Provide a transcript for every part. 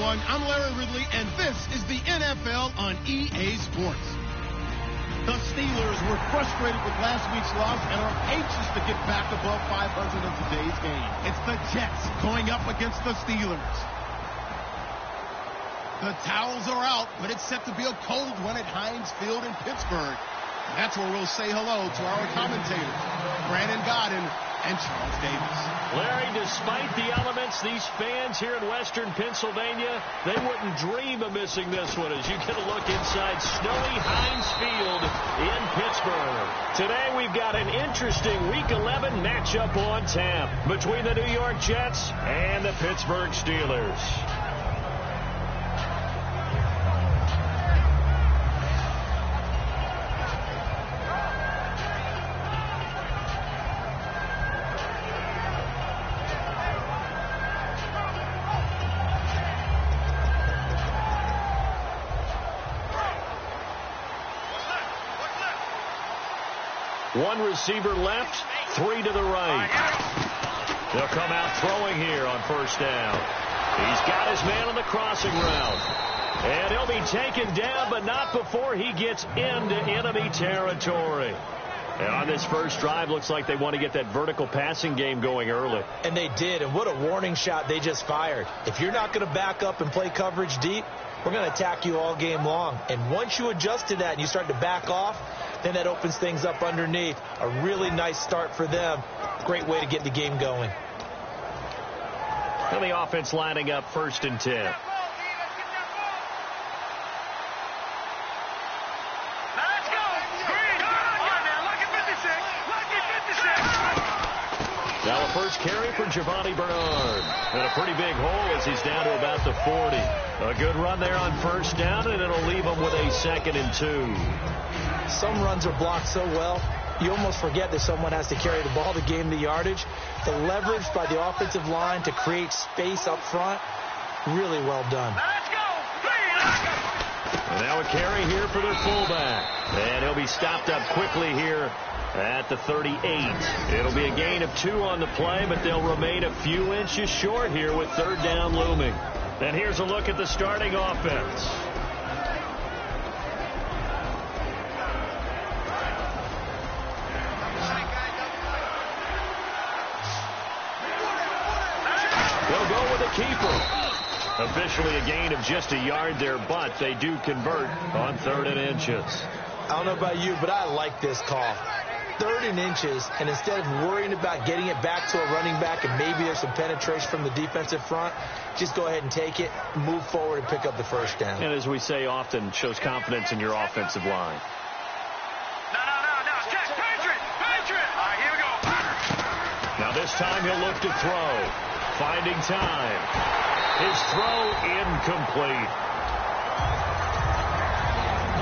everyone. I'm Larry Ridley, and this is the NFL on EA Sports. The Steelers were frustrated with last week's loss and are anxious to get back above 500 in today's game. It's the Jets going up against the Steelers. The towels are out, but it's set to be a cold one at Heinz Field in Pittsburgh. That's where we'll say hello to our commentators, Brandon Godden and Charles Davis. Larry, despite the elements, these fans here in western Pennsylvania, they wouldn't dream of missing this one as you get a look inside snowy Heinz Field in Pittsburgh. Today we've got an interesting Week 11 matchup on tap between the New York Jets and the Pittsburgh Steelers. One receiver left, three to the right. They'll come out throwing here on first down. He's got his man on the crossing route. And he'll be taken down, but not before he gets into enemy territory. And on this first drive, looks like they want to get that vertical passing game going early. And they did, and what a warning shot they just fired. If you're not going to back up and play coverage deep, we're going to attack you all game long. And once you adjust to that and you start to back off, then that opens things up underneath. A really nice start for them. Great way to get the game going. And the offense lining up 1st and 10. Now a first carry for Giovanni Bernard. And a pretty big hole as he's down to about the 40. A good run there on first down, and it'll leave him with a 2nd and 2. Some runs are blocked so well, you almost forget that someone has to carry the ball to gain the yardage. The leverage by the offensive line to create space up front, really well done. And now a carry here for their fullback. And he'll be stopped up quickly here at the 38. It'll be a gain of 2 on the play, but they'll remain a few inches short here with 3rd down looming. And here's a look at the starting offense. They'll go with a keeper. Officially a gain of just a yard there, but they do convert on 3rd and inches. I don't know about you, but I like this call. 3rd and inches, and instead of worrying about getting it back to a running back and maybe there's some penetration from the defensive front, just go ahead and take it, move forward, and pick up the 1st down. And as we say often, shows confidence in your offensive line. No. Patriot. All right, here we go. Now this time he'll look to throw. Finding time. His throw incomplete.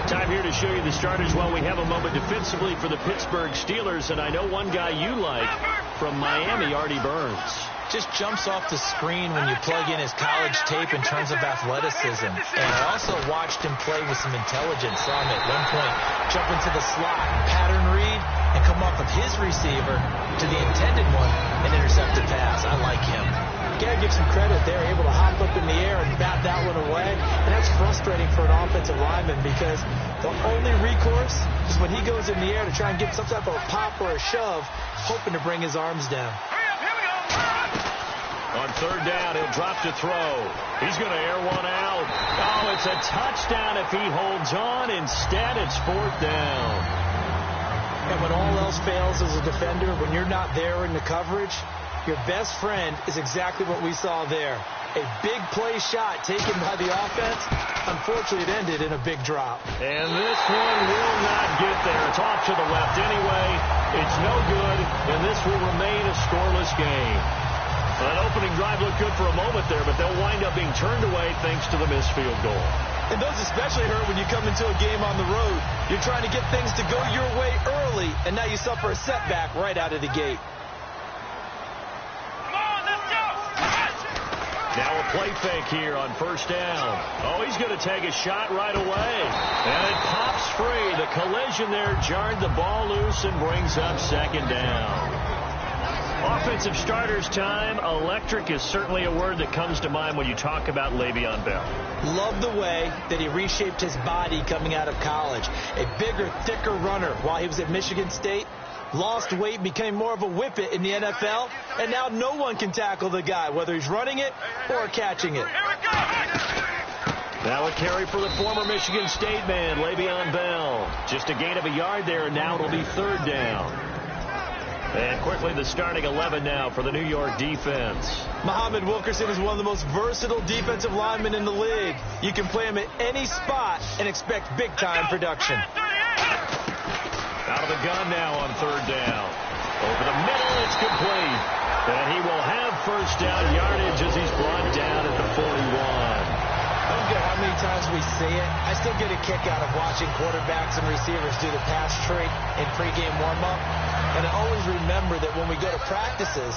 Time here to show you the starters while we have a moment defensively for the Pittsburgh Steelers. And I know one guy you like from Miami, Artie Burns. Just jumps off the screen when you plug in his college tape in terms of athleticism. And I also watched him play with some intelligence. Saw him at one point jump into the slot, pattern read, and come off of his receiver to the intended one and intercept the pass. I like him. Gotta give some credit. They're able to hop up in the air and bat that one away. And that's frustrating for an offensive lineman because the only recourse is when he goes in the air to try and get some type of a pop or a shove, hoping to bring his arms down. On 3rd down, he'll drop to throw. He's going to air one out. Oh, it's a touchdown if he holds on. Instead, it's 4th down. And when all else fails as a defender, when you're not there in the coverage, your best friend is exactly what we saw there. A big play shot taken by the offense. Unfortunately, it ended in a big drop. And this one will not get there. It's off to the left anyway. It's no good, and this will remain a scoreless game. That opening drive looked good for a moment there, but they'll wind up being turned away thanks to the missed field goal. And those especially hurt when you come into a game on the road. You're trying to get things to go your way early, and now you suffer a setback right out of the gate. Now a play fake here on 1st down. Oh, he's going to take a shot right away. And it pops free. The collision there jarred the ball loose and brings up 2nd down. Offensive starters time. Electric is certainly a word that comes to mind when you talk about Le'Veon Bell. Love the way that he reshaped his body coming out of college. A bigger, thicker runner while he was at Michigan State. Lost weight, became more of a whippet in the NFL, and now no one can tackle the guy, whether he's running it or catching it. Now a carry for the former Michigan State man, Le'Veon Bell. Just a gain of a yard there, and now it'll be third down. And quickly the starting 11 now for the New York defense. Muhammad Wilkerson is one of the most versatile defensive linemen in the league. You can play him at any spot and expect big-time production. Out of the gun now on third down. Over the middle, it's complete. And he will have first down yardage as he's brought down at the 41. I don't care how many times we see it. I still get a kick out of watching quarterbacks and receivers do the pass trick in pregame warm-up. And I always remember that when we go to practices,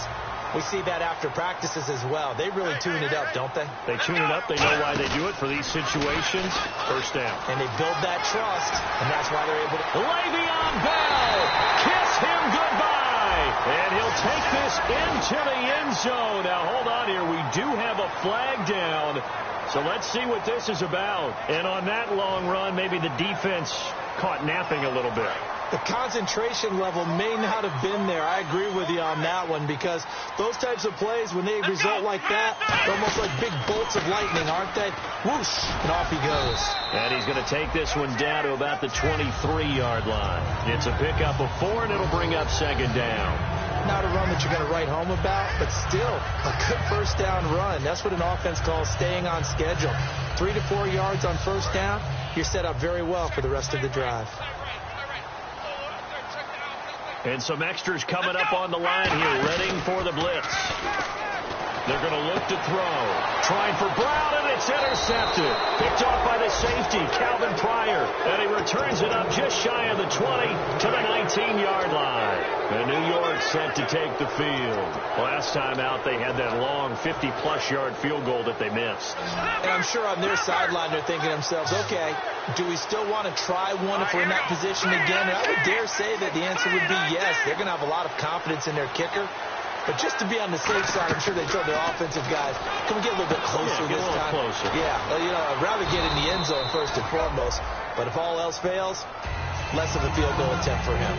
we see that after practices as well. They really tune it up, don't they? They tune it up. They know why they do it for these situations. First down. And they build that trust, and that's why they're able to... Le'Veon Bell! Kiss him goodbye! And he'll take this into the end zone. Now, hold on here. We do have a flag down. So let's see what this is about. And on that long run, maybe the defense caught napping a little bit. The concentration level may not have been there. I agree with you on that one, because those types of plays, when they result like that, they're almost like big bolts of lightning, aren't they? Whoosh, and off he goes. And he's going to take this one down to about the 23-yard line. It's a pickup of 4, and it'll bring up second down. Not a run that you're going to write home about, but still a good first down run. That's what an offense calls staying on schedule. 3 to 4 yards on first down, you're set up very well for the rest of the drive. And some extras coming up on the line here, readying for the blitz. They're going to look to throw. Trying for Brown, and it's intercepted. Picked off by the safety, Calvin Pryor. And he returns it up just shy of the 20 to the 19-yard line. And New York set to take the field. Last time out, they had that long 50-plus yard field goal that they missed. And I'm sure on their sideline, they're thinking to themselves, okay, do we still want to try one if we're in that position again? And I would dare say that the answer would be yes. They're going to have a lot of confidence in their kicker. But just to be on the safe side, I'm sure they told their offensive guys, can we get a little bit closer this time? Closer. Yeah, well, you know, I'd rather get in the end zone first and foremost. But if all else fails, less of a field goal attempt for him.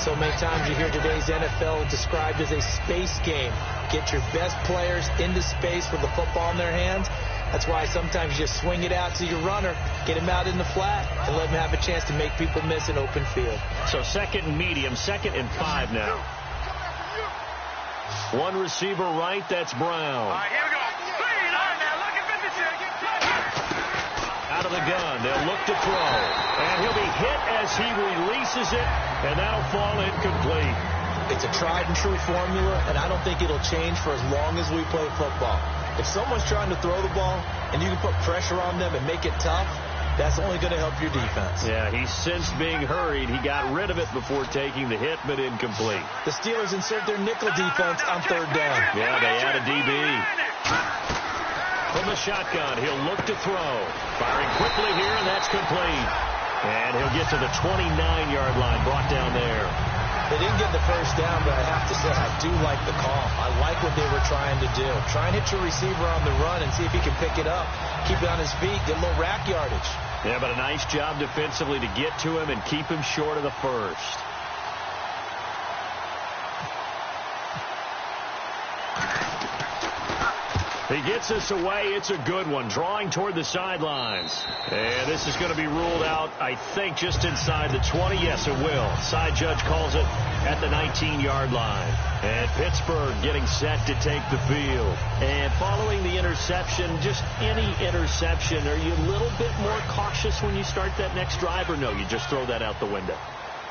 So many times you hear today's NFL described as a space game. Get your best players into space with the football in their hands. That's why sometimes you just swing it out to your runner, get him out in the flat, and let him have a chance to make people miss an open field. So second and medium, 2nd and 5 now. One receiver right, that's Brown. All right, here we go. Clean on now. Look at 56. Out of the gun, they'll look to throw. And he'll be hit as he releases it, and that'll fall incomplete. It's a tried and true formula, and I don't think it'll change for as long as we play football. If someone's trying to throw the ball and you can put pressure on them and make it tough, that's only going to help your defense. Yeah, he sensed being hurried. He got rid of it before taking the hit, but incomplete. The Steelers insert their nickel defense on third down. Yeah, they add a DB. From the shotgun, he'll look to throw. Firing quickly here, and that's complete. And he'll get to the 29-yard line, brought down there. They didn't get the first down, but I have to say I do like the call. I like what they were trying to do. Try and hit your receiver on the run and see if he can pick it up. Keep it on his feet, get a little rack yardage. Yeah, but a nice job defensively to get to him and keep him short of the first. He gets us away. It's a good one. Drawing toward the sidelines. And this is going to be ruled out, I think, just inside the 20. Yes, it will. Side judge calls it at the 19-yard line. And Pittsburgh getting set to take the field. And following the interception, just any interception, are you a little bit more cautious when you start that next drive, or no, you just throw that out the window?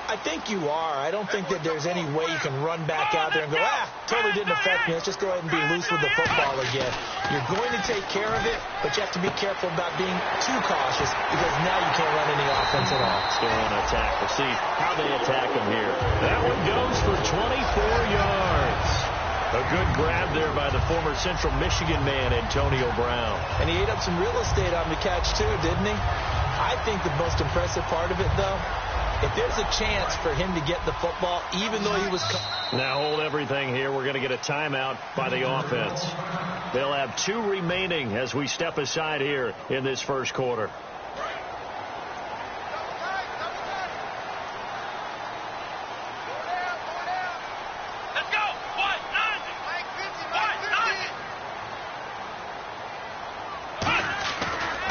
I think you are. I don't think that there's any way you can run back out there and go, totally didn't affect me. Let's just go ahead and be loose with the football again. You're going to take care of it, but you have to be careful about being too cautious because now you can't run any offense at all. Still on attack. We'll see how they attack him here. That one goes for 24 yards. A good grab there by the former Central Michigan man, Antonio Brown. And he ate up some real estate on the catch, too, didn't he? I think the most impressive part of it, though, If there's a chance for him to get the football, even though he was... Now hold everything here. We're going to get a timeout by the offense. They'll have 2 remaining as we step aside here in this first quarter.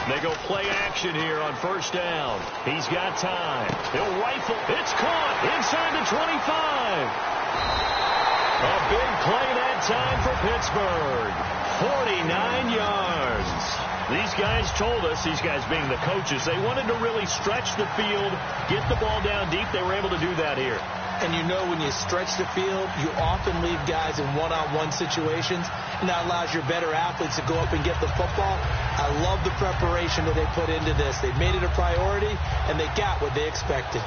They go play action here on first down. He's got time. He'll rifle. It's caught inside the 25. A big play that time for Pittsburgh. 49 yards. These guys told us, these guys being the coaches, they wanted to really stretch the field, get the ball down deep. They were able to do that here. And you know when you stretch the field, you often leave guys in one-on-one situations, and that allows your better athletes to go up and get the football. I love the preparation that they put into this. They made it a priority, and they got what they expected.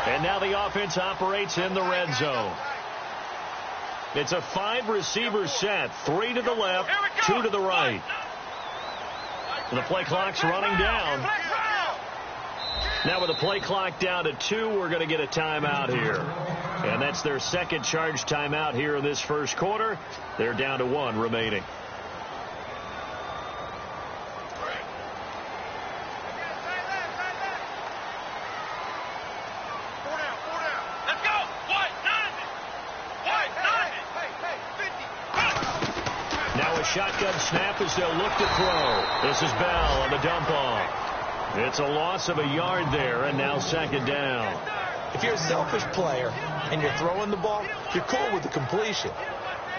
And now the offense operates in the red zone. It's a 5-receiver set, 3 to the left, 2 to the right. The play clock's running down. Now with the play clock down to 2, we're going to get a timeout here. And that's their second charge timeout here in this first quarter. They're down to 1 remaining. Now a shotgun snap as they'll look to throw. This is Bell on the dump off. It's a loss of a yard there, and now second down. If you're a selfish player and you're throwing the ball, you're cool with the completion.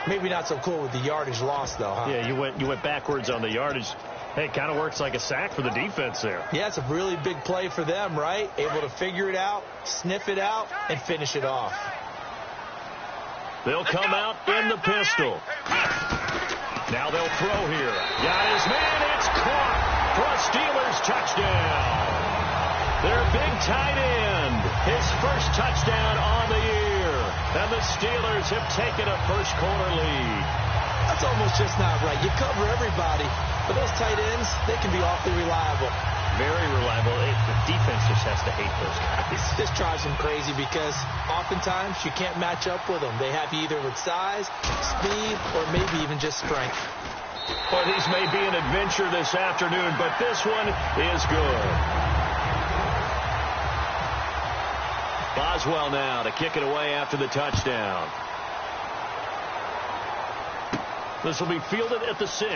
Maybe not so cool with the yardage loss, though, huh? Yeah, you went backwards on the yardage. Hey, it kind of works like a sack for the defense there. Yeah, it's a really big play for them, right? Able to figure it out, sniff it out, and finish it off. They'll come out in the pistol. Now they'll throw here. Got his man. It's caught for a Steelers touchdown. Their big tight end. His first touchdown on the year. And the Steelers have taken a first quarter lead. That's almost just not right. You cover everybody, but those tight ends, they can be awfully reliable. Very reliable. The defense just has to hate those guys. This drives them crazy because oftentimes you can't match up with them. They have you either with size, speed, or maybe even just strength. Well, these may be an adventure this afternoon, but this one is good. Boswell now to kick it away after the touchdown. This will be fielded at the 6.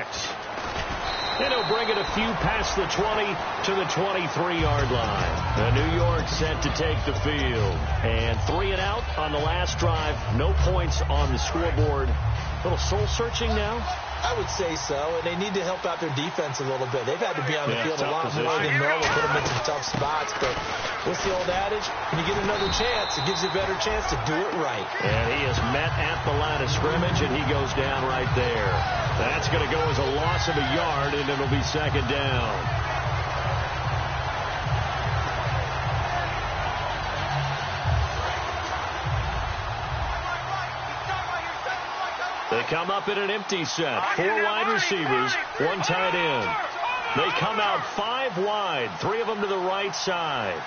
And he'll bring it a few past the 20 to the 23-yard line. The New York set to take the field. And 3 and out on the last drive. No points on the scoreboard. A little soul-searching now? I would say so, and they need to help out their defense a little bit. They've had to be on the field a lot more than normal, put them in some tough spots. But what's the old adage? When you get another chance, it gives you a better chance to do it right. And he is met at the line of scrimmage, and he goes down right there. That's going to go as a loss of a yard, and it'll be second down. They come up in an empty set. 4 wide receivers, 1 tight end. They come out 5 wide, 3 of them to the right side.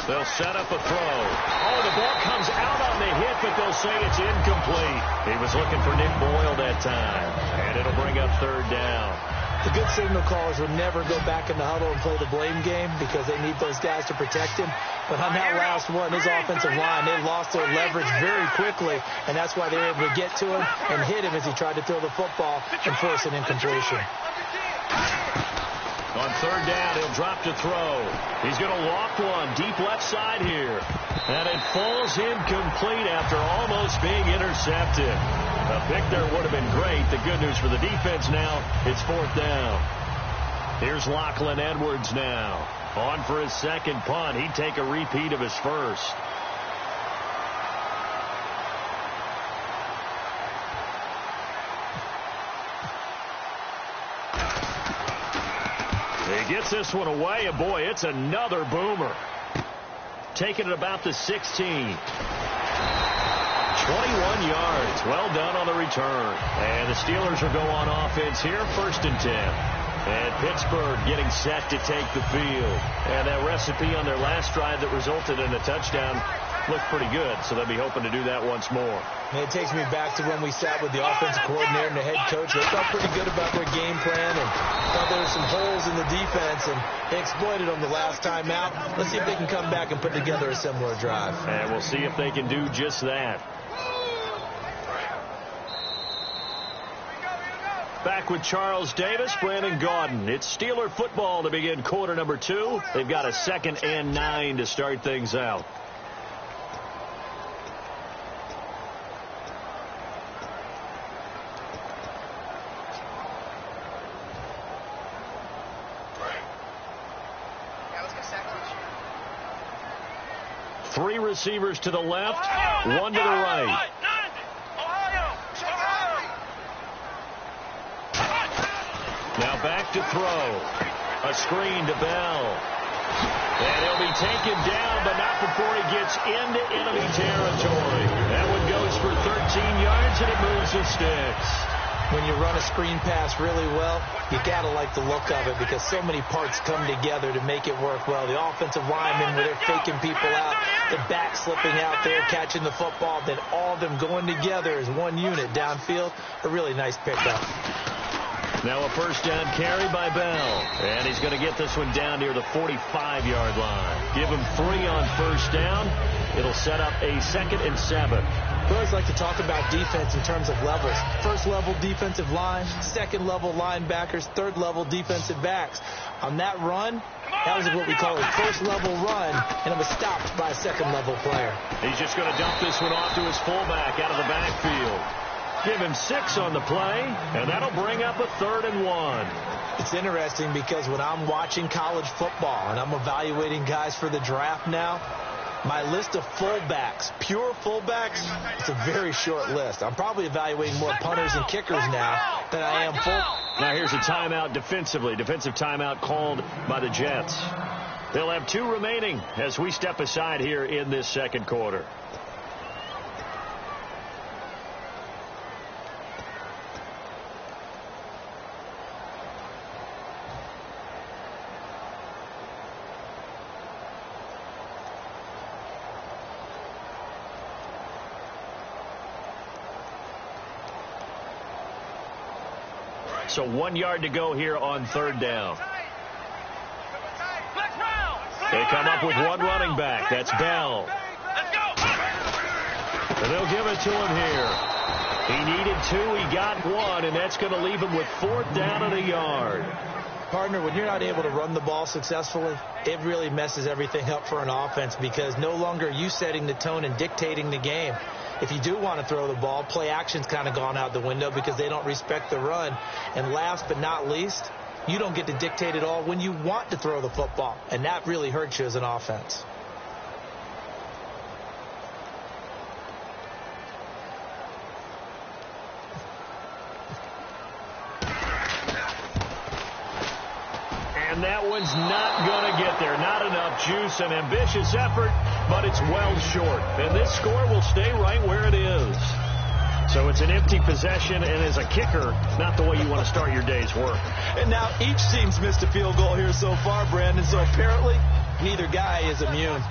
They'll set up a throw. Oh, the ball comes out on the hit, but they'll say it's incomplete. He was looking for Nick Boyle that time, and it'll bring up third down. The good signal callers would never go back in the huddle and play the blame game because they need those guys to protect him. But on that last one, his offensive line, they lost their leverage very quickly, and that's why they were able to get to him and hit him as he tried to throw the football and force an incompletion. On third down, he'll drop to throw. He's going to loft one deep left side here. And it falls incomplete after almost being intercepted. A pick there would have been great. The good news for the defense now, it's 4th down. Here's Lachlan Edwards now. On for his second punt. He'd take a repeat of his first. He gets this one away, and boy, it's another boomer. Taking it about the 16. 21 yards. Well done on the return. And the Steelers will go on offense here, 1st and 10. And Pittsburgh getting set to take the field. And that recipe on their last drive that resulted in a touchdown looked pretty good, so they'll be hoping to do that once more. And it takes me back to when we sat with the offensive coordinator and the head coach. They felt pretty good about their game plan and thought there were some holes in the defense, and they exploited them the last time out. Let's see if they can come back and put together a similar drive. And we'll see if they can do just that. Back with Charles Davis, Brandon Gaudin. It's Steeler football to begin quarter number 2. They've got a 2nd and 9 to start things out. Three receivers to the left, one to the right. Now back to throw. A screen to Bell. And he'll be taken down, but not before he gets into enemy territory. That one goes for 13 yards, and it moves the sticks. When you run a screen pass really well, you got to like the look of it because so many parts come together to make it work well. The offensive linemen, where they're faking people out, the back slipping out there, catching the football, then all of them going together as one unit downfield. A really nice pickup. Now a first down carry by Bell. And he's going to get this one down near the 45-yard line. Give him 3 on first down. It'll set up a 2nd and 7. We always like to talk about defense in terms of levels. First-level defensive line, second-level linebackers, third-level defensive backs. On that run, that was what we call a first-level run, and it was stopped by a second-level player. He's just going to dump this one off to his fullback out of the backfield. Give him 6 on the play, and that'll bring up a 3rd and 1. It's interesting because when I'm watching college football and I'm evaluating guys for the draft now, my list of fullbacks, pure fullbacks, it's a very short list. I'm probably evaluating more punters and kickers now than I am full. Now here's a timeout defensively. Defensive timeout called by the Jets. They'll have 2 remaining as we step aside here in this second quarter. So 1 yard to go here on 3rd down. They come up with one running back. That's Bell. And they'll give it to him here. He needed 2. He got 1, and that's going to leave him with 4th down and a yard. Partner, when you're not able to run the ball successfully, it really messes everything up for an offense because no longer are you setting the tone and dictating the game. If you do want to throw the ball, play action's kind of gone out the window because they don't respect the run. And last but not least, you don't get to dictate it all when you want to throw the football. And that really hurts you as an offense. And that one's not going to get there. Not enough juice. An ambitious effort, but it's well short. And this score will stay right where it is. So it's an empty possession, and as a kicker, not the way you want to start your day's work. And now each team's missed a field goal here so far, Brandon. So apparently, neither guy is immune.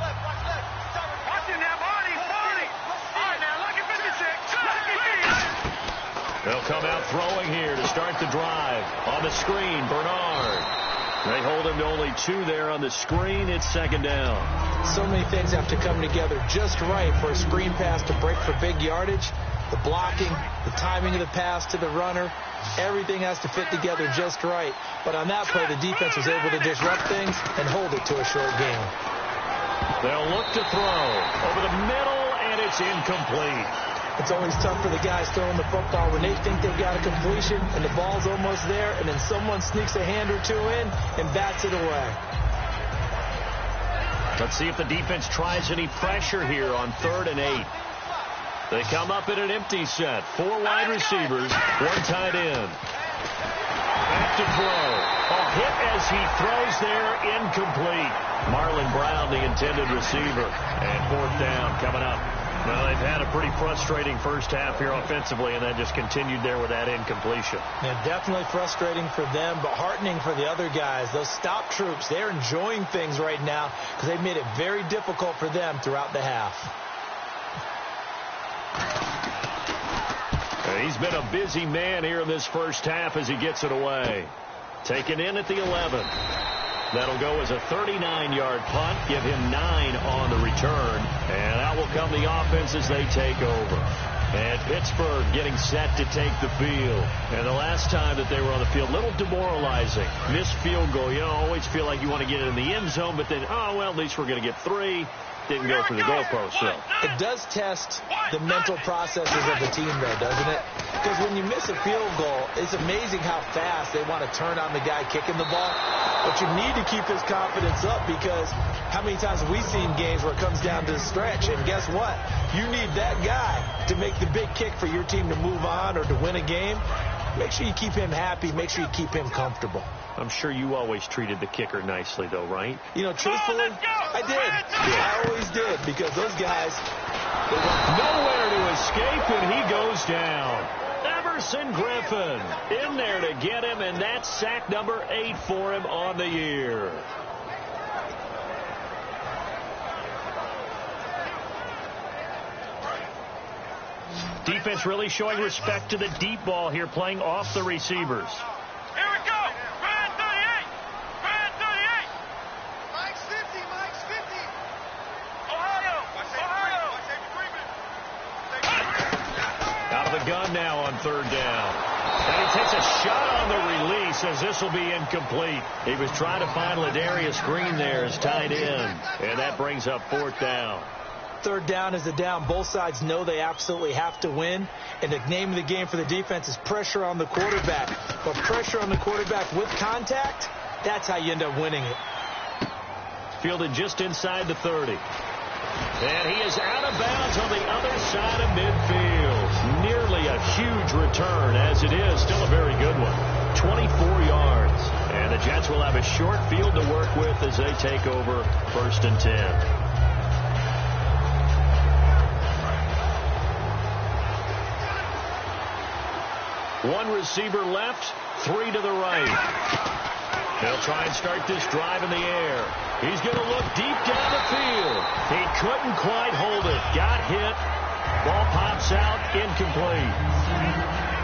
They'll come out throwing here to start the drive. On the screen, Bernard. They hold him to only 2 there on the screen. It's 2nd down. So many things have to come together just right for a screen pass to break for big yardage. The blocking, the timing of the pass to the runner, everything has to fit together just right. But on that play, the defense was able to disrupt things and hold it to a short game. They'll look to throw over the middle, and it's incomplete. It's always tough for the guys throwing the football when they think they've got a completion and the ball's almost there, and then someone sneaks a hand or 2 in and bats it away. Let's see if the defense tries any pressure here on 3rd and 8. They come up in an empty set. 4 wide receivers, 1 tight end. Back to throw. A hit as he throws there, incomplete. Marlon Brown, the intended receiver. And 4th down coming up. Well, they've had a pretty frustrating first half here offensively, and then just continued there with that incompletion. Yeah, definitely frustrating for them, but heartening for the other guys. Those stop troops, they're enjoying things right now because they've made it very difficult for them throughout the half. He's been a busy man here in this first half as he gets it away. Taken in at the 11. That'll go as a 39-yard punt, give him 9 on the return. And out will come the offense as they take over. And Pittsburgh getting set to take the field. And the last time that they were on the field, a little demoralizing. Missed field goal. You know, always feel like you want to get it in the end zone, but then, oh, well, at least we're going to get 3. Didn't go through the goalpost, so. It does test the mental processes of the team, though, doesn't it? Because when you miss a field goal, it's amazing how fast they want to turn on the guy kicking the ball. But you need to keep his confidence up because how many times have we seen games where it comes down to the stretch? And guess what? You need that guy to make the big kick for your team to move on or to win a game. Make sure you keep him happy. Make sure you keep him comfortable. I'm sure you always treated the kicker nicely, though, right? You know, truthfully, I did. I always did because those guys, they want nowhere to escape, and he goes down. Everson Griffin in there to get him, and that's sack number 8 for him on the year. Defense really showing respect to the deep ball here, playing off the receivers. Here we go. Brad 38. Brad 38. Mike's 50. Mike's 50. Ohio. Out of the gun now on 3rd down. And he takes a shot on the release as this will be incomplete. He was trying to find Ladarius Green there as tight end. And that brings up 4th down. 3rd down is the down. Both sides know they absolutely have to win. And the name of the game for the defense is pressure on the quarterback. But pressure on the quarterback with contact, that's how you end up winning it. Fielded just inside the 30. And he is out of bounds on the other side of midfield. Nearly a huge return, as it is. Still a very good one. 24 yards. And the Jets will have a short field to work with as they take over 1st and 10. One receiver left, 3 to the right. They'll try and start this drive in the air. He's going to look deep down the field. He couldn't quite hold it. Got hit. Ball pops out, incomplete.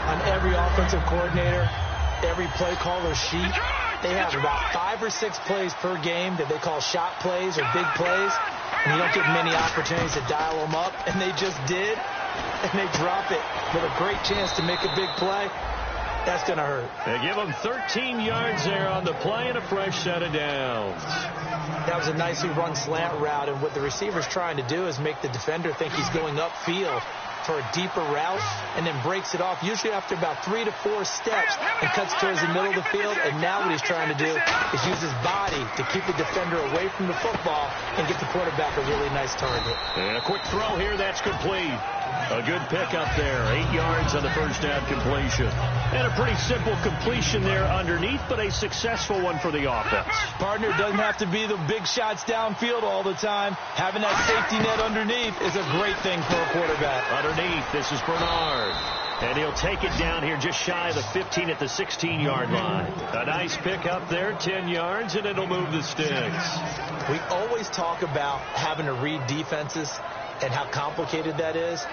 On every offensive coordinator, every play caller sheet, they have about 5 or 6 plays per game that they call shot plays or big plays. And you don't get many opportunities to dial them up, and they just did. And they drop it with a great chance to make a big play. That's going to hurt. They give them 13 yards there on the play and a fresh set of downs. That was a nicely run slant route, and what the receiver's trying to do is make the defender think he's going upfield for a deeper route and then breaks it off, usually after about 3 to 4 steps, and cuts towards the middle of the field. And now what he's trying to do is use his body to keep the defender away from the football and get the quarterback a really nice target. And a quick throw here, that's complete. A good pickup there. 8 yards on the first down completion. And a pretty simple completion there underneath, but a successful one for the offense. Partner, doesn't have to be the big shots downfield all the time. Having that safety net underneath is a great thing for a quarterback. Underneath, this is Bernard. And he'll take it down here just shy of the 15 at the 16-yard line. A nice pickup there, 10 yards, and it'll move the sticks. We always talk about having to read defenses and how complicated that is.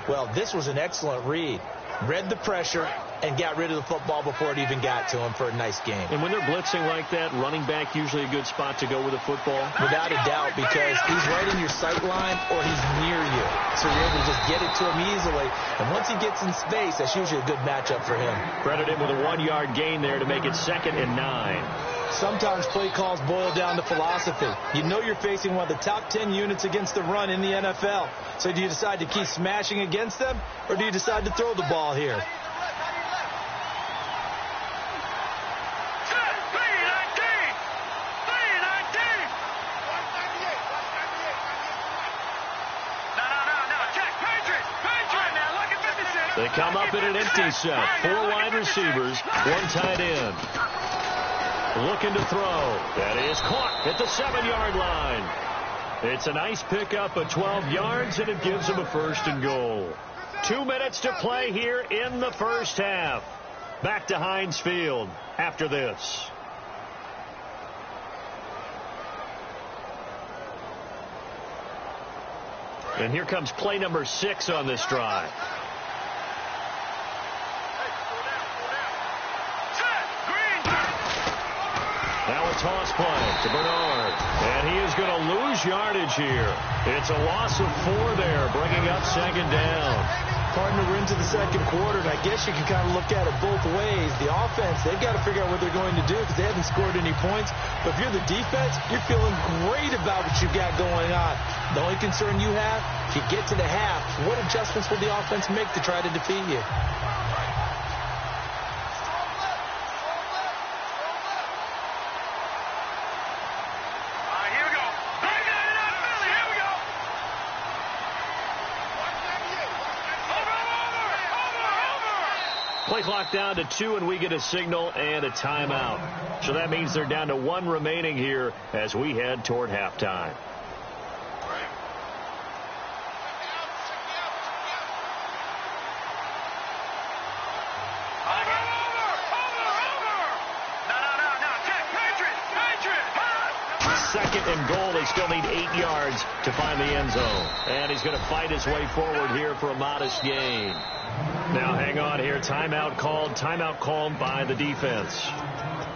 Well, this was an excellent read. Read the pressure and got rid of the football before it even got to him for a nice game. And when they're blitzing like that, running back usually a good spot to go with the football? Without a doubt, because he's right in your sight line or he's near you. So you're able to just get it to him easily. And once he gets in space, that's usually a good matchup for him. Credit him with a 1-yard gain there to make it 2nd and 9. Sometimes play calls boil down to philosophy. You know you're facing one of the top 10 units against the run in the NFL. So do you decide to keep smashing against them, or do you decide to throw the ball here? They come up in an empty set. 4 wide receivers, 1 tight end. Looking to throw. That is caught at the 7-yard line. It's a nice pickup of 12 yards, and it gives them a 1st and goal. 2 minutes to play here in the first half. Back to Heinz Field after this. And here comes play number 6 on this drive. Now a toss play to Bernard. And he is going to lose yardage here. It's a loss of 4 there, bringing up 2nd down. Partner, we're into the 2nd quarter, and I guess you can kind of look at it both ways. The offense, they've got to figure out what they're going to do because they haven't scored any points. But if you're the defense, you're feeling great about what you've got going on. The only concern you have, if you get to the half, what adjustments will the offense make to try to defeat you? Play clock down to 2, and we get a signal and a timeout. So that means they're down to 1 remaining here as we head toward halftime. Second and goal. They still need 8 yards to find the end zone. And he's going to fight his way forward here for a modest gain. Now hang on here. Timeout called by the defense.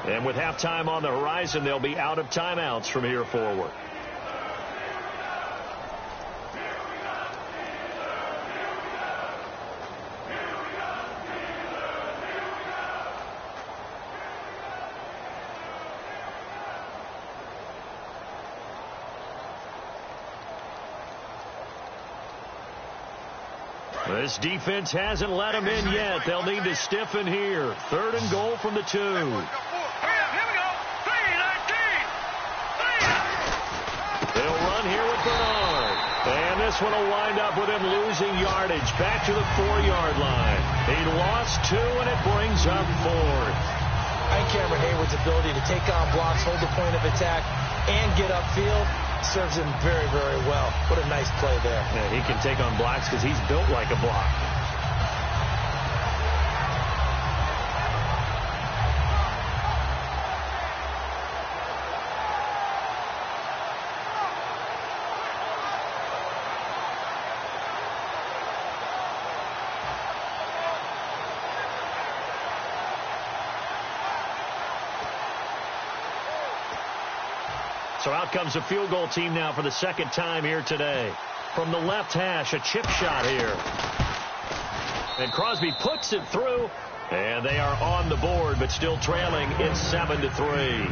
And with halftime on the horizon, they'll be out of timeouts from here forward. This defense hasn't let them in yet. They'll need to stiffen here. 3rd and goal from the 2. Here we go. 3-19. They'll run here with Bernard. And this one will wind up with him losing yardage back to the 4-yard line. He lost 2, and it brings up 4th. I think Cameron Hayward's ability to take on blocks, hold the point of attack, and get upfield serves him very, very well. What a nice play there. Yeah, he can take on blocks because he's built like a block. So out comes the field goal team now for the 2nd time here today. From the left hash, a chip shot here. And Crosby puts it through, and they are on the board, but still trailing. It's 7-3.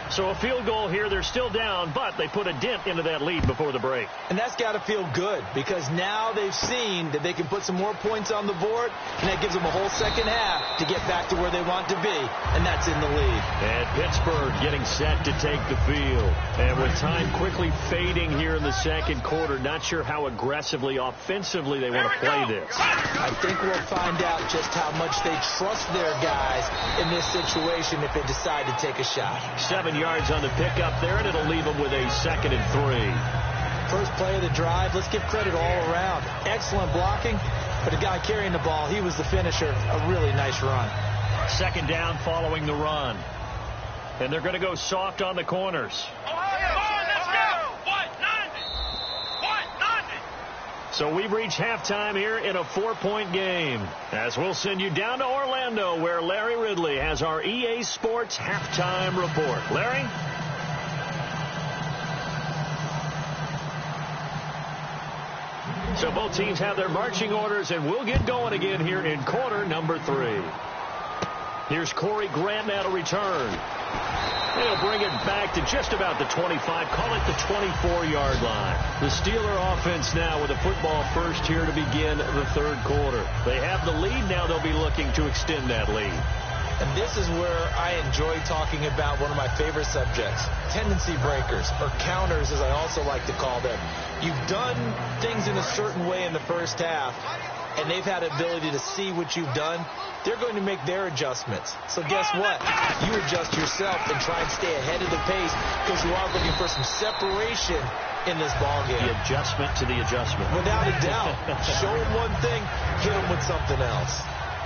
So a field goal here. They're still down, but they put a dent into that lead before the break. And that's got to feel good because now they've seen that they can put some more points on the board, and that gives them a whole 2nd half to get back to where they want to be, and that's in the lead. And Pittsburgh getting set to take the field. And with time quickly fading here in the 2nd quarter, not sure how aggressively, offensively they want to play this. I think we'll find out just how much they trust their guys in this situation if they decide to take a shot. 7 yards on the pickup there, and it'll leave them with a 2nd and 3. First play of the drive, let's give credit all around. Excellent blocking, but the guy carrying the ball, he was the finisher. A really nice run. 2nd down following the run. And they're going to go soft on the corners. So we've reached halftime here in a 4-point game. As we'll send you down to Orlando, where Larry Ridley has our EA Sports halftime report. Larry? So both teams have their marching orders, and we'll get going again here in quarter number 3. Here's Corey Grant now to return. They'll bring it back to just about the 25, call it the 24-yard line. The Steeler offense now with a football first here to begin the 3rd quarter. They have the lead now. They'll be looking to extend that lead. And this is where I enjoy talking about one of my favorite subjects, tendency breakers, or counters as I also like to call them. You've done things in a certain way in the first half. and they've had the ability to see what you've done, they're going to make their adjustments. So guess what? You adjust yourself and try and stay ahead of the pace because you are looking for some separation in this ball game. The adjustment to the adjustment. Without a doubt. Show them one thing, hit them with something else.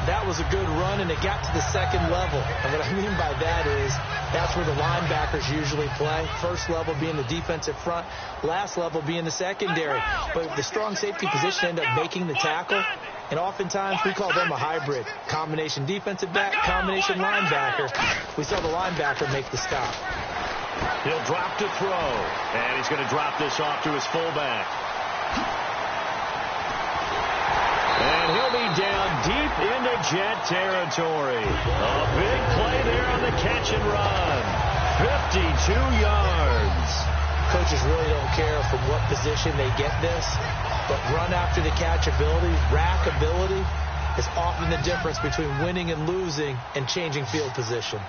That was a good run, and it got to the second level. And what I mean by that is that's where the linebackers usually play. First level being the defensive front, last level being the secondary. But the strong safety position ended up making the tackle, and oftentimes we call them a hybrid. Combination defensive back, combination linebacker. We saw the linebacker make the stop. He'll drop to throw, and he's going to drop this off to his fullback. And he'll be down deep into Jet territory. A big play there on the catch and run. 52 yards. Coaches really don't care from what position they get this, but run after the catch ability, rack ability, is often the difference between winning and losing and changing field position.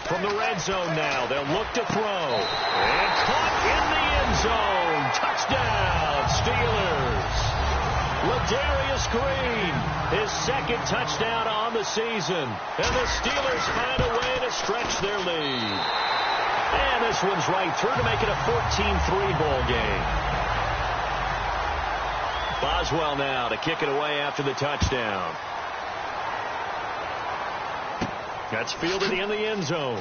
From the red zone now, they'll look to throw. And caught in the end zone. Touchdown, Steelers. Ladarius Green, his second touchdown on the season. And the Steelers find a way to stretch their lead. And this one's right through to make it a 14-3 ball game. Boswell now to kick it away after the touchdown. That's fielded in the end zone.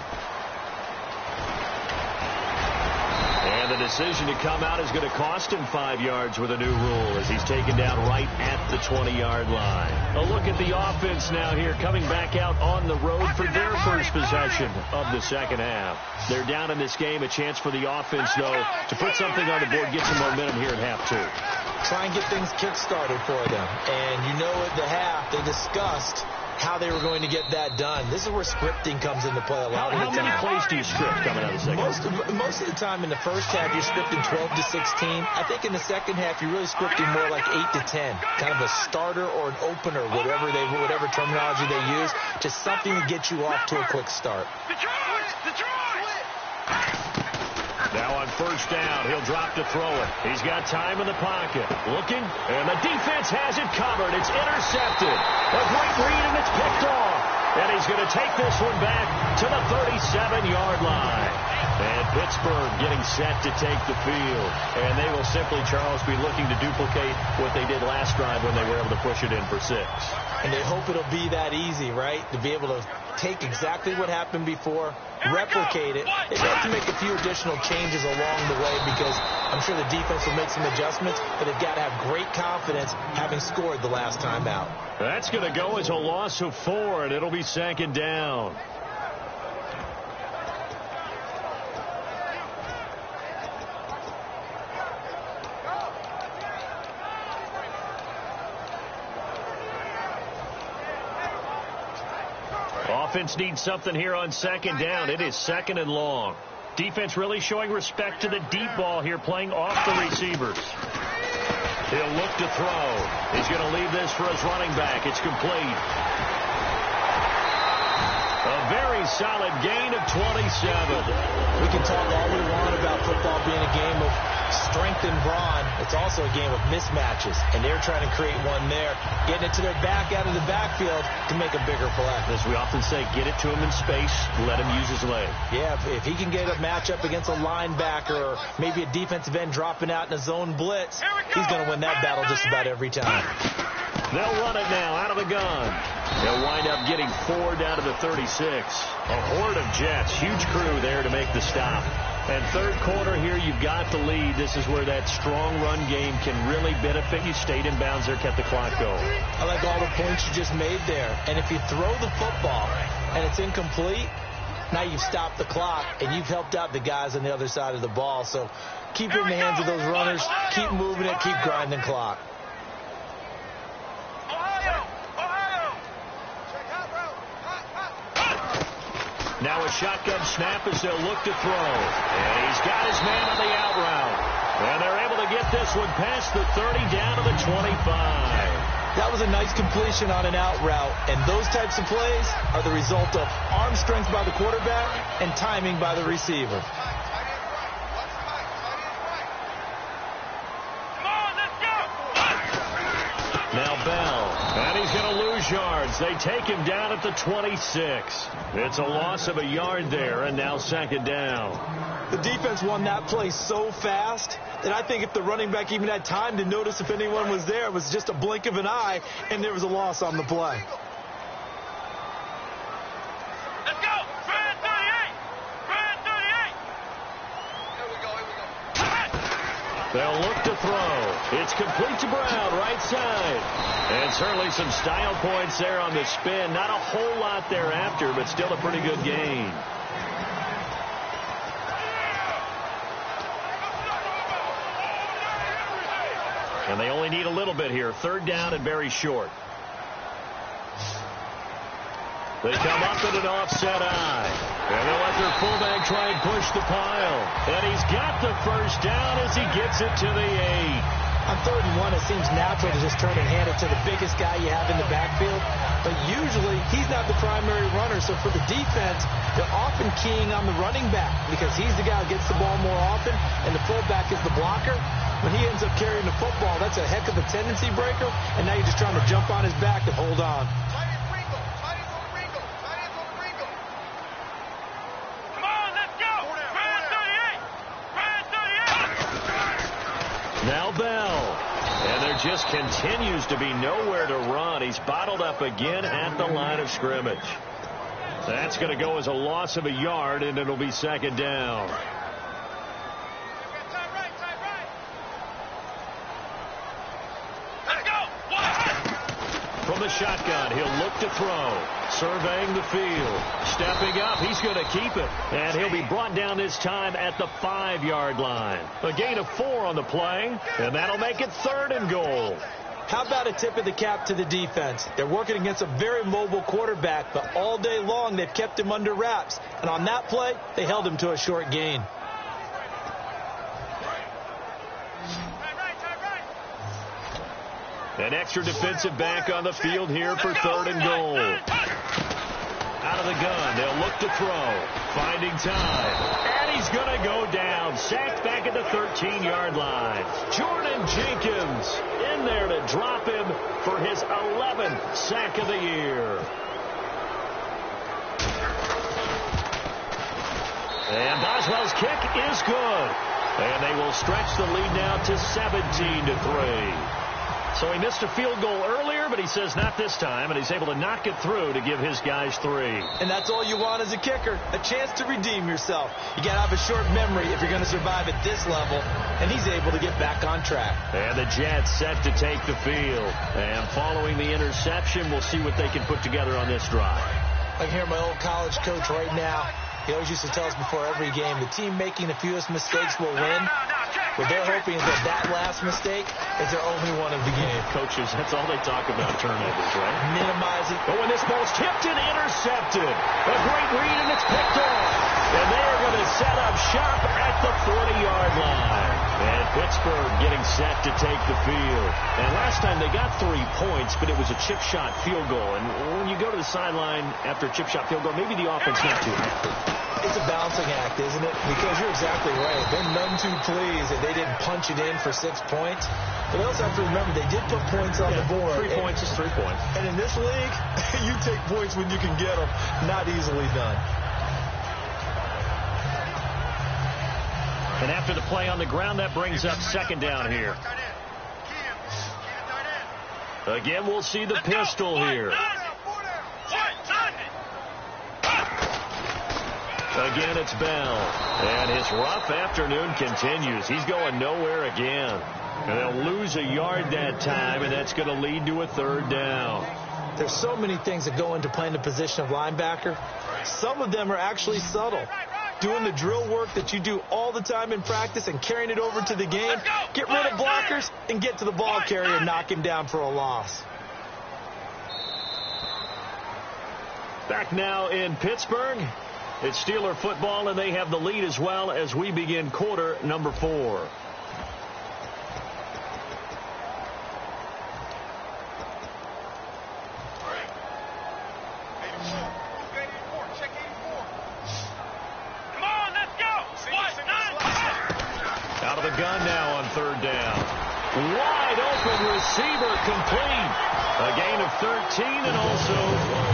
And the decision to come out is going to cost him 5 yards with a new rule as he's taken down right at the 20-yard line. A look at the offense now here coming back out on the road for their first possession of the second half. They're down in this game. A chance for the offense, though, to put something on the board, get some momentum here at half two. Try and get things kick-started for them. And you know at the half they discussed how they were going to get that done. This is where scripting comes into play a lot of the time. How many plays do you script coming out of the second half? Most of the time in the first half, you're scripting 12 to 16. I think in the second half, you're really scripting more like 8 to 10. Kind of a starter or an opener, whatever terminology they use. Just something to get you off to a quick start. Now on first down, he'll drop to throw it. He's got time in the pocket. Looking, and the defense has it covered. It's intercepted. A great read, and it's picked off. And he's going to take this one back to the 37-yard line. And Pittsburgh getting set to take the field. And they will simply, Charles, be looking to duplicate what they did last drive when they were able to push it in for 6. And they hope it'll be that easy, right? To be able to take exactly what happened before, replicate it. They have to make a few additional changes along the way because I'm sure the defense will make some adjustments, but they've got to have great confidence having scored the last time out. That's going to go as a loss of 4, and it'll be second down. Offense needs something here on second down. It is second and long. Defense really showing respect to the deep ball here, playing off the receivers. He'll look to throw. He's going to leave this for his running back. It's complete. A very solid gain of 27. We can talk all we want about football being a game of strength and brawn. It's also a game of mismatches, and they're trying to create one there, getting it to their back out of the backfield to make a bigger play. As we often say, get it to him in space, let him use his leg. Yeah, if he can get a matchup against a linebacker or maybe a defensive end dropping out in a zone blitz, he's going to win that battle just about every time. They'll run it now out of the gun. They'll wind up getting 4 down to the 36. A horde of Jets. Huge crew there to make the stop. And third quarter here, you've got the lead. This is where that strong run game can really benefit you. Stayed in bounds there, kept the clock going. I like all the points you just made there. And if you throw the football and it's incomplete, now you've stopped the clock and you've helped out the guys on the other side of the ball. So keep it in the hands of those runners. Keep moving it. Keep grinding clock. Now a shotgun snap as they'll look to throw. And he's got his man on the out route. And they're able to get this one past the 30 down to the 25. That was a nice completion on an out route. And those types of plays are the result of arm strength by the quarterback and timing by the receiver. yards. They take him down at the 26. It's a loss of a yard there, and now second down. The defense won that play so fast that I think if the running back even had time to notice if anyone was there, it was just a blink of an eye, and there was a loss on the play. Let's go! Brand 38! Brand 38! Here we go. They'll look to throw. It's complete to Brown, right side. And certainly some style points there on the spin. Not a whole lot thereafter, but still a pretty good gain. And they only need a little bit here. Third down and very short. They come up at an offset eye. And they'll let their fullback try and push the pile. And he's got the first down as he gets it to the 8. On 3rd and 1, it seems natural to just turn and hand it to the biggest guy you have in the backfield. But usually, he's not the primary runner. So for the defense, they're often keying on the running back because he's the guy who gets the ball more often, and the fullback is the blocker. When he ends up carrying the football, that's a heck of a tendency breaker, and now you're just trying to jump on his back and hold on. Now Bell. And there just continues to be nowhere to run. He's bottled up again at the line of scrimmage. That's going to go as a loss of a yard, and it'll be second down. From the shotgun, he'll look to throw. Surveying the field. Stepping up, he's going to keep it. And he'll be brought down this time at the 5-yard line. A gain of 4 on the play, and that'll make it 3rd and goal. How about a tip of the cap to the defense? They're working against a very mobile quarterback, but all day long they've kept him under wraps. And on that play, they held him to a short gain. An extra defensive back on the field here for 3rd and goal. Out of the gun, they'll look to throw. Finding time. And he's going to go down. Sacked back at the 13-yard line. Jordan Jenkins in there to drop him for his 11th sack of the year. And Boswell's kick is good. And they will stretch the lead now to 17-3. So he missed a field goal earlier, but he says not this time, and he's able to knock it through to give his guys 3. And that's all you want as a kicker, a chance to redeem yourself. You got to have a short memory if you're going to survive at this level, and he's able to get back on track. And the Jets set to take the field. And following the interception, we'll see what they can put together on this drive. I can hear my old college coach right now. He always used to tell us before every game, the team making the fewest mistakes will win. What they're hoping is that last mistake is their only one of the game. Coaches, that's all they talk about, turnovers, right? Minimizing. But when this ball's tipped and intercepted, a great read, and it's picked off. And they are going to set up shop at the 40-yard line. And Pittsburgh getting set to take the field. And last time they got 3 points, but it was a chip shot field goal. And when you go to the sideline after a chip shot field goal, maybe the offense not too happy. It's a balancing act, isn't it? Because you're exactly right. They're none too pleased that they didn't punch it in for 6 points. But they also have to remember they did put points on the board. 3 points is 3 points. And in this league, you take points when you can get them. Not easily done. And after the play on the ground, that brings up second down here. Again, we'll see the pistol here. Again, it's Bell. And his rough afternoon continues. He's going nowhere again. And they'll lose a yard that time, and that's going to lead to a 3rd down. There's so many things that go into playing the position of linebacker. Some of them are actually subtle. Doing the drill work that you do all the time in practice and carrying it over to the game. Get rid of blockers and get to the ball carrier and knock him down for a loss. Back now in Pittsburgh. It's Steeler football, and they have the lead as well as we begin quarter number 4. Out of the gun now on 3rd down. Wide open receiver complete. A gain of 13 and also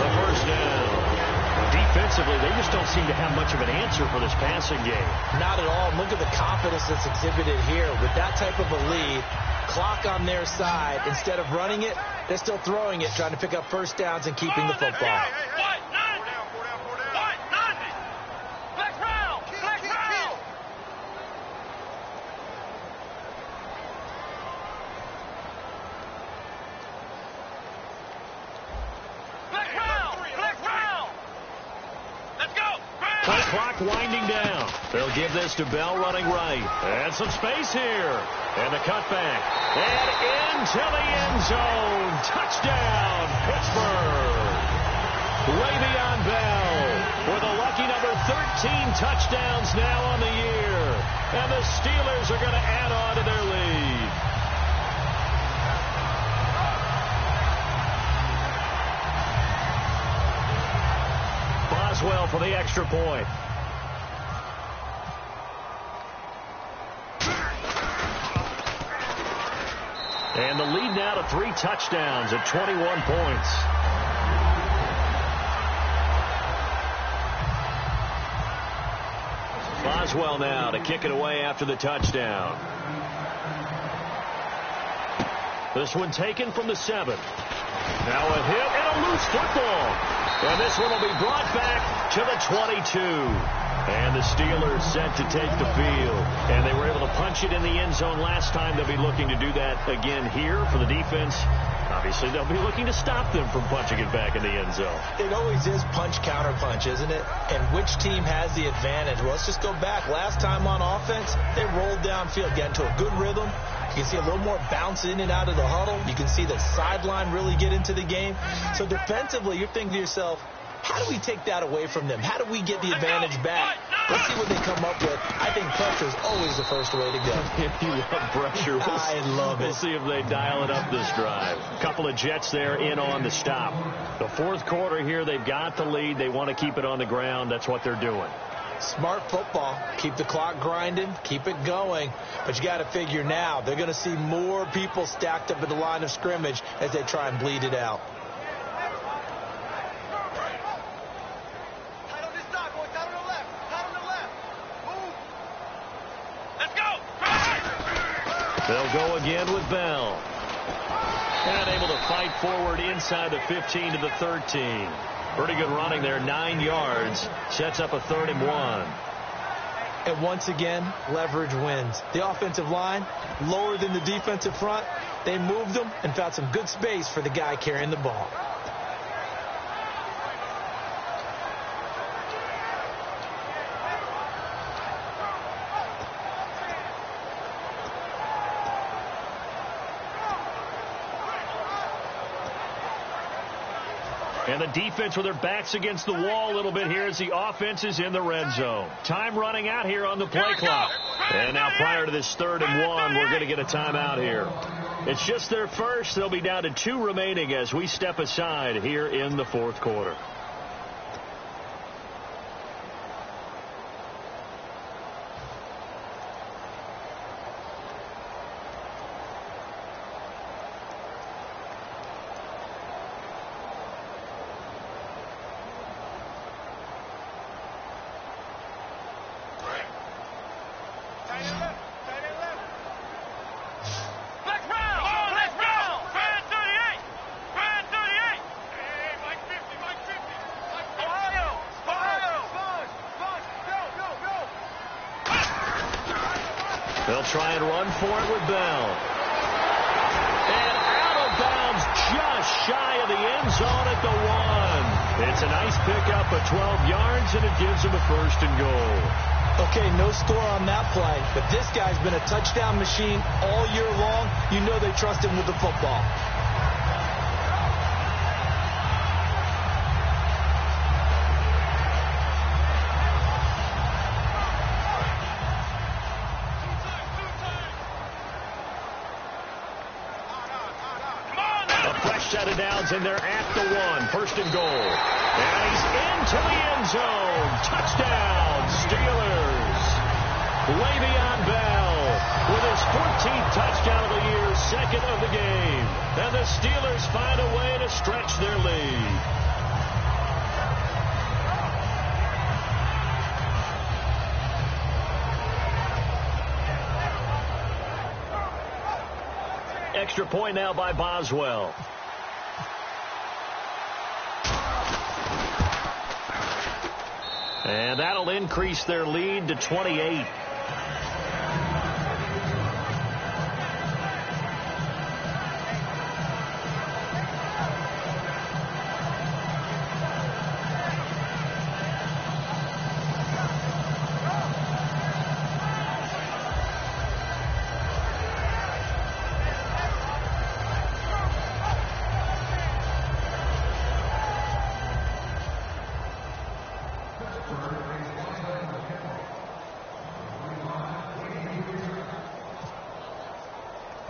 the first down. Defensively, they just don't seem to have much of an answer for this passing game. Not at all. Look at the confidence that's exhibited here. With that type of a lead, clock on their side, instead of running it, they're still throwing it, trying to pick up first downs and keeping the football. Clock winding down. They'll give this to Bell running right. And some space here. And the cutback. And into the end zone. Touchdown, Pittsburgh. Le'Veon Bell with a lucky number 13 touchdowns now on the year. And the Steelers are going to add on to their lead. Boswell for the extra point. And the lead now to 3 touchdowns at 21 points. Boswell now to kick it away after the touchdown. This one taken from the 7. Now a hit and a loose football. And this one will be brought back to the 22. And the Steelers set to take the field. And they were able to punch it in the end zone last time. They'll be looking to do that again here for the defense. Obviously, they'll be looking to stop them from punching it back in the end zone. It always is punch-counter-punch, isn't it? And which team has the advantage? Well, let's just go back. Last time on offense, they rolled downfield, got into a good rhythm. You can see a little more bounce in and out of the huddle. You can see the sideline really get into the game. So defensively, you're thinking to yourself, how do we take that away from them? How do we get the advantage back? Let's see what they come up with. I think pressure is always the first way to go. If you love pressure, I love it. We'll see if they dial it up this drive. A couple of Jets there in on the stop. The fourth quarter here, they've got the lead. They want to keep it on the ground. That's what they're doing. Smart football. Keep the clock grinding. Keep it going. But you got to figure now, they're going to see more people stacked up at the line of scrimmage as they try and bleed it out. They'll go again with Bell. And able to fight forward inside the 15 to the 13. Pretty good running there, 9 yards. Sets up a 3rd and 1. And once again, leverage wins. The offensive line, lower than the defensive front. They moved them and found some good space for the guy carrying the ball. And the defense with their backs against the wall a little bit here as the offense is in the red zone. Time running out here on the play clock. And now prior to this 3rd and 1, we're going to get a timeout here. It's just their first. They'll be down to 2 remaining as we step aside here in the fourth quarter. They'll try and run for it with Bell. And out of bounds just shy of the end zone at the 1. It's a nice pickup of 12 yards, and it gives them a 1st and goal. Okay, no score on that play, but this guy's been a touchdown machine all year long. You know they trust him with the football. Set of downs, and they're at the 1. 1st and goal. And he's into the end zone. Touchdown, Steelers. Le'Veon Bell with his 13th touchdown of the year, second of the game. And the Steelers find a way to stretch their lead. Extra point now by Boswell. And that'll increase their lead to 28.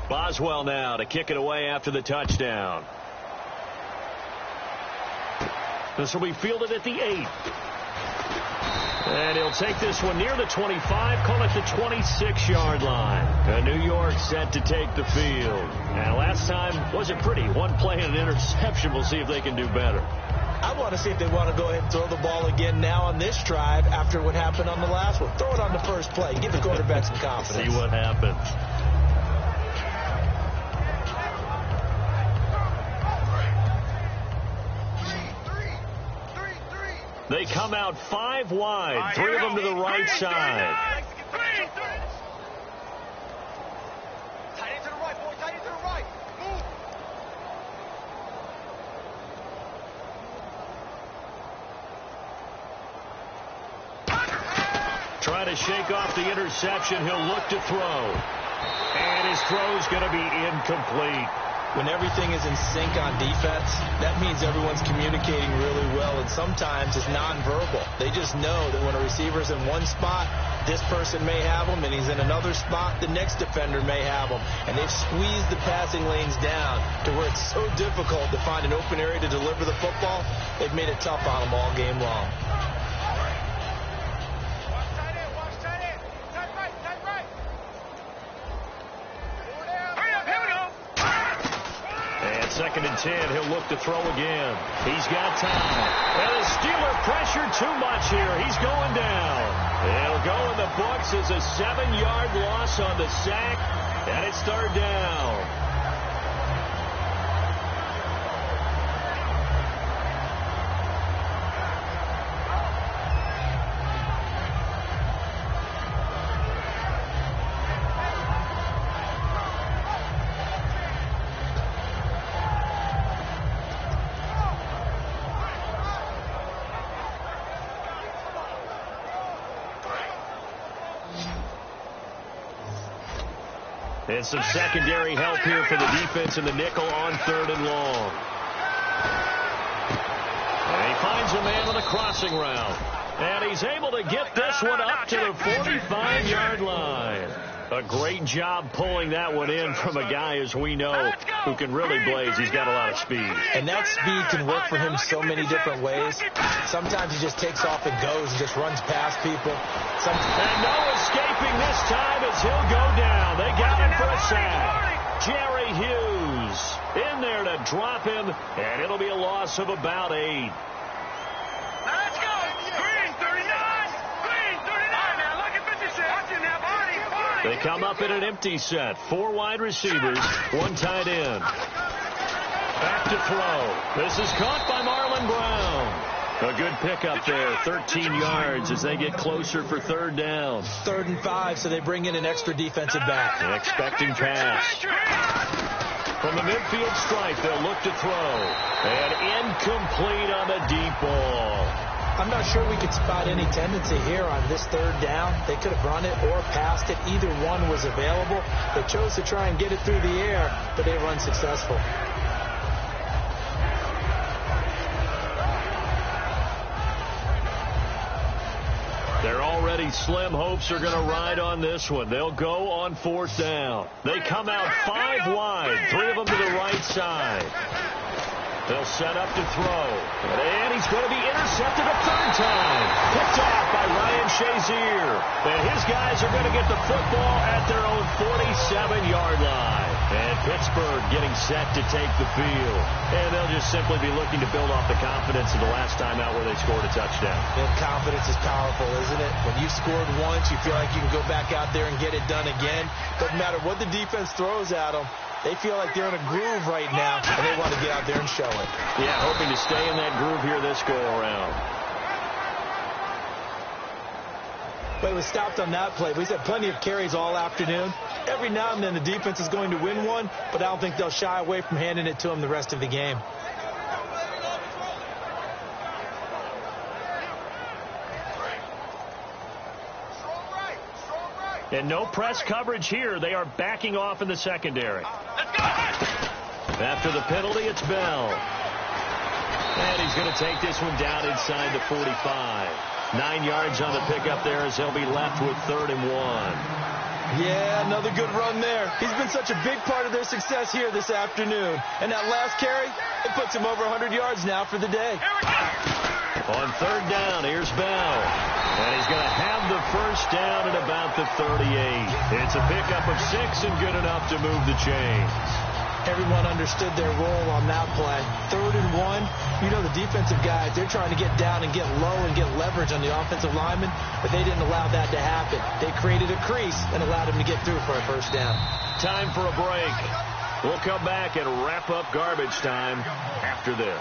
Boswell now to kick it away after the touchdown. This will be fielded at the 8. And he'll take this one near the 25, call it the 26-yard line. New York set to take the field. And last time wasn't pretty. One play and an interception. We'll see if they can do better. I want to see if they want to go ahead and throw the ball again now on this drive after what happened on the last one. Throw it on the first play. Give the quarterback some confidence. See what happens. They come out 5 wide, 3 of them to the right side. Tight end to the right, boy. Tight end to the right. Move. Try to shake off the interception. He'll look to throw. And his throw's going to be incomplete. When everything is in sync on defense, that means everyone's communicating really well, and sometimes it's nonverbal. They just know that when a receiver's in one spot, this person may have him, and he's in another spot, the next defender may have him. And they've squeezed the passing lanes down to where it's so difficult to find an open area to deliver the football. They've made it tough on them all game long. Second and 10, he'll look to throw again. He's got time. And the Steeler pressure too much here. He's going down. It'll go in the books as a 7-yard loss on the sack, and it's third down. And some secondary help here for the defense in the nickel on 3rd and long. And he finds a man on a crossing route. And he's able to get this one up to the 45-yard line. A great job pulling that one in from a guy, as we know, who can really blaze. He's got a lot of speed. And that speed can work for him so many different ways. Sometimes he just takes off and goes and just runs past people. And no escaping this time as he'll go down. They got him for a sack. Jerry Hughes in there to drop him, and it'll be a loss of about 8. Let's go. Green 39. Green 39. Now look at 56. Watching that body. They come up in an empty set. 4 wide receivers, 1 tight end. Back to throw. This is caught by Marlon Brown. A good pickup there, 13 yards as they get closer for 3rd down. 3rd and 5, so they bring in an extra defensive back. An expecting pass. From the midfield stripe, they'll look to throw. And incomplete on the deep ball. I'm not sure we could spot any tendency here on this 3rd down. They could have run it or passed it. Either one was available. They chose to try and get it through the air, but they were unsuccessful. They're already slim hopes are going to ride on this one. They'll go on 4th down. They come out 5 wide, 3 of them to the right side. They'll set up to throw. And he's going to be intercepted a 3rd time. Picked off by Ryan Shazier. And his guys are going to get the football at their own 47-yard line. And Pittsburgh getting set to take the field. And they'll just simply be looking to build off the confidence of the last time out where they scored a touchdown. And confidence is powerful, isn't it? When you've scored once, you feel like you can go back out there and get it done again. Doesn't matter what the defense throws at them. They feel like they're in a groove right now, and they want to get out there and show it. Yeah, hoping to stay in that groove here this go-around. But it was stopped on that play. We've had plenty of carries all afternoon. Every now and then the defense is going to win one, but I don't think they'll shy away from handing it to them the rest of the game. And no press coverage here. They are backing off in the secondary. After the penalty, it's Bell. And he's going to take this one down inside the 45. 9 yards on the pickup there as he'll be left with 3rd and 1. Yeah, another good run there. He's been such a big part of their success here this afternoon. And that last carry, it puts him over 100 yards now for the day. On 3rd down, here's Bell. And he's going to have the first down at about the 38. It's a pickup of 6 and good enough to move the chains. Everyone understood their role on that play. 3rd and 1. You know the defensive guys, they're trying to get down and get low and get leverage on the offensive lineman, but they didn't allow that to happen. They created a crease and allowed him to get through for a first down. Time for a break. We'll come back and wrap up garbage time after this.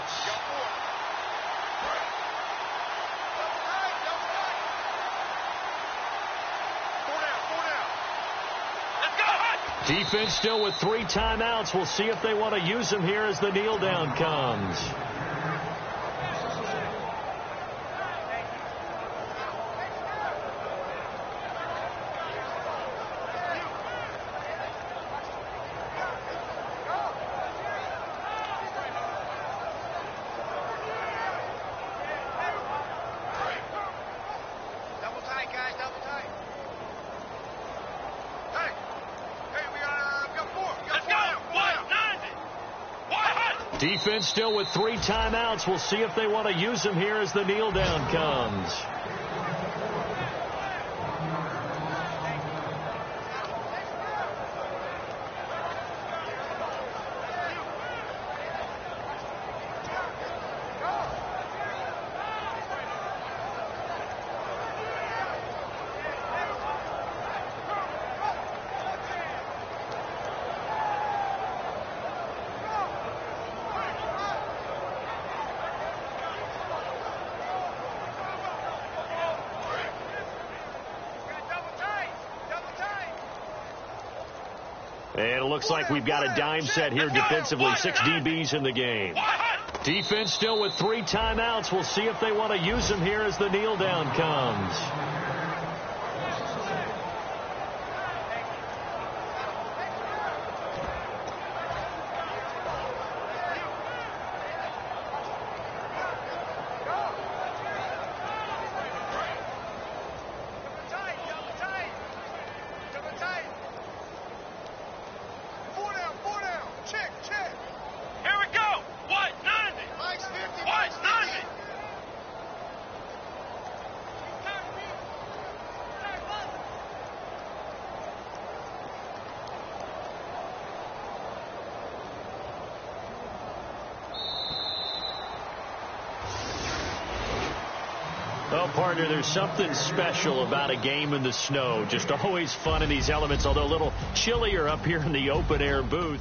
Defense still with 3 timeouts. We'll see if they want to use them here as the kneel down comes. Defense still with 3 timeouts. We'll see if they want to use them here as the kneel down comes. And it looks like we've got a dime set here defensively. 6 DBs in the game. Defense still with 3 timeouts. We'll see if they want to use them here as the kneel down comes. Well, partner, there's something special about a game in the snow. Just always fun in these elements, although a little chillier up here in the open-air booth.